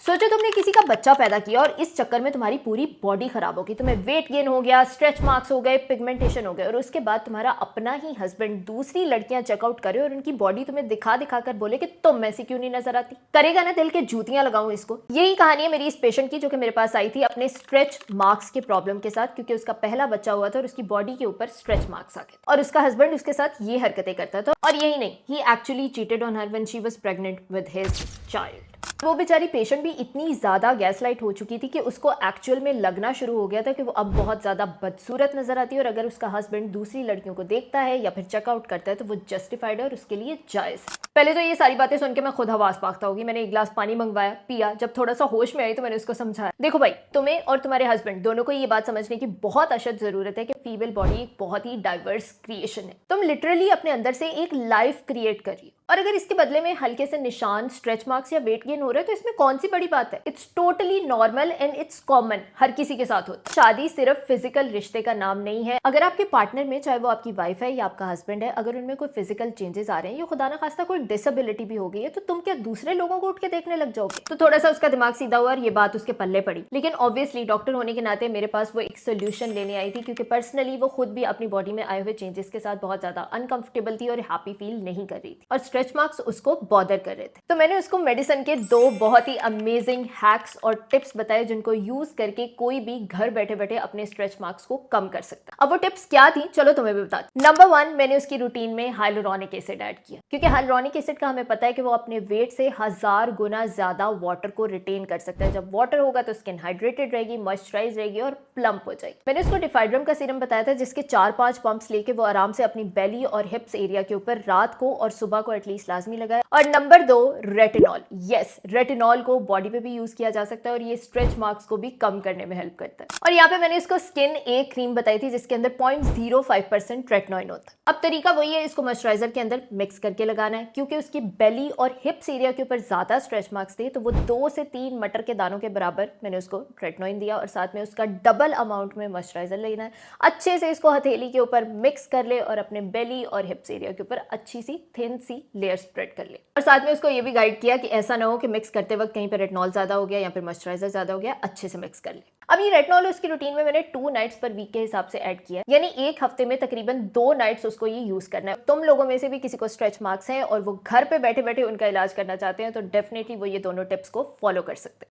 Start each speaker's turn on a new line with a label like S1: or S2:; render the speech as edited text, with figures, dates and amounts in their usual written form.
S1: सोचो तुमने किसी का बच्चा पैदा किया और इस चक्कर में तुम्हारी पूरी बॉडी खराब होगी, तुम्हें वेट गेन हो गया, स्ट्रेच मार्क्स हो गए, पिगमेंटेशन हो गए, और उसके बाद तुम्हारा अपना ही हस्बैंड दूसरी लड़कियां चेकआउट करे और उनकी बॉडी तुम्हें दिखा दिखा कर बोले कि तुम ऐसी क्यों नहीं नजर आती। करेगा ना दिल के जूतियां लगाऊं इसको। यही कहानी है मेरी इस पेशेंट की जो कि मेरे पास आई थी अपने स्ट्रेच मार्क्स के प्रॉब्लम के साथ, क्योंकि उसका पहला बच्चा हुआ था और उसकी बॉडी के ऊपर स्ट्रेच मार्क्स आ गए और उसका हस्बैंड उसके साथ ये हरकतें करता था। और यही नहीं, he actually cheated on her when she was pregnant with his child. वो बेचारी पेशेंट भी इतनी ज्यादा गैसलाइट हो चुकी थी कि उसको एक्चुअल में लगना शुरू हो गया था कि वो अब बहुत ज्यादा बदसूरत नजर आती है, और अगर उसका हस्बैंड दूसरी लड़कियों को देखता है या फिर चेकआउट करता है तो वो जस्टिफाइड है और उसके लिए जायज है। पहले तो ये सारी बातें सुन के मैं खुद हवास पाकता होगी। मैंने एक गिलास पानी मंगवाया, पिया। जब थोड़ा सा होश में आई तो मैंने उसको समझाया, देखो भाई, तुम्हें और तुम्हारे हस्बैंड दोनों को ये बात समझने की बहुत अशद जरूरत है कि फीमेल बॉडी एक बहुत ही डाइवर्स क्रिएशन है। तुम लिटरली अपने अंदर से एक लाइफ क्रिएट कर रही हो, और अगर इसके बदले में हल्के से निशान, स्ट्रेच मार्क्स या वेट गेन हो रहा है तो इसमें कौन सी बड़ी बात है। It's totally normal and it's common, हर किसी के साथ होता है। शादी सिर्फ फिजिकल रिश्ते का नाम नहीं है। अगर आपके पार्टनर में, चाहे वो आपकी वाइफ है या आपका हस्बैंड है, अगर उनमें कोई फिजिकल चेंजेस आ रहे हैं या खुदा ना खास्ता कोई डिसेबिलिटी भी हो गई है, तो तुम क्या दूसरे लोगों को उठ के देखने लग जाओगे। तो थोड़ा सा उसका दिमाग सीधा हुआ और ये बात उसके पल्ले पड़ी। लेकिन ऑब्वियसली डॉक्टर होने के नाते मेरे पास वो एक सोल्यूशन लेने आई थी, क्योंकि पर्सनली वो खुद भी अपनी बॉडी में आए हुए चेंजेस के साथ बहुत ज्यादा अनकंफर्टेबल थी और हैप्पी फील नहीं कर रही थी, और स्ट्रेच मार्क्स उसको बॉदर कर रहे थे। तो मैंने उसको मेडिसिन के 2 बहुत ही अमेजिंग हैक्स और टिप्स बताए जिनको यूज करके कोई भी घर बैठे बैठे अपने स्ट्रेच मार्क्स को कम कर सकता है। अब वो टिप्स क्या थी, चलो तुम्हें भी बता। नंबर 1, मैंने उसकी रूटीन में हाइलुरोनिक एसिड ऐड किया, क्योंकि हाइलुरोनिक एसिड का हमें पता है कि वो अपने वेट से 1000 गुना ज्यादा वाटर को रिटेन कर सकता है। जब वाटर होगा तो स्किन हाइड्रेटेड रहेगी, मॉइस्चराइज रहेगी और प्लम्प हो जाएगी। मैंने उसको डिफाइड्रम का सीरम बताया था, जिसके 4-5 पंप्स लेके वो आराम से अपनी बेली और हिप्स एरिया के ऊपर रात को और सुबह को एटलीस्ट लाजमी लगाए। और नंबर 2, रेटिनॉल। यस, रेटिनॉल को बॉडी पे भी यूज किया जा सकता है और ये स्ट्रेच मार्क्स को भी कम करने में हेल्प करता है। और यहाँ पे मैंने इसको स्किन ए क्रीम बताई थी, जिसके अंदर 0.05% रेटिनॉइन होता है। अब तरीका वही है, इसको मॉइस्चराइजर के अंदर मिक्स करके लगाना है। क्योंकि उसकी बेली और हिप्स एरिया के ऊपर ज्यादा स्ट्रेच मार्क्स थे, तो वो 2 से 3 मटर के दानों के बराबर मैंने उसको रेटिनॉइन दिया, और साथ में उसका डबल अमाउंट में मॉइस्चराइजर लेना है। अच्छे से इसको हथेली के ऊपर मिक्स कर ले और अपने बेली और हिप्स एरिया के ऊपर अच्छी सी थिन सी लेयर स्प्रेड कर ले। और साथ में उसको ये भी गाइड किया कि ऐसा ना हो कि मिक्स करते वक्त कहीं पर रेटिनॉल ज्यादा हो गया या फिर मॉइस्चराइजर ज्यादा हो गया, अच्छे से मिक्स कर ले। अब ये रेटिनॉल उसकी रूटीन में मैंने 2 नाइट्स पर वीक के हिसाब से ऐड किया, यानी एक हफ्ते में तकरीबन 2 नाइट्स उसको ये यूज करना है। तुम लोगों में से भी किसी को स्ट्रेच मार्क्स हैं और वो घर पे बैठे बैठे उनका इलाज करना चाहते हैं, तो डेफिनेटली वो ये दोनों टिप्स को फॉलो कर सकते हैं।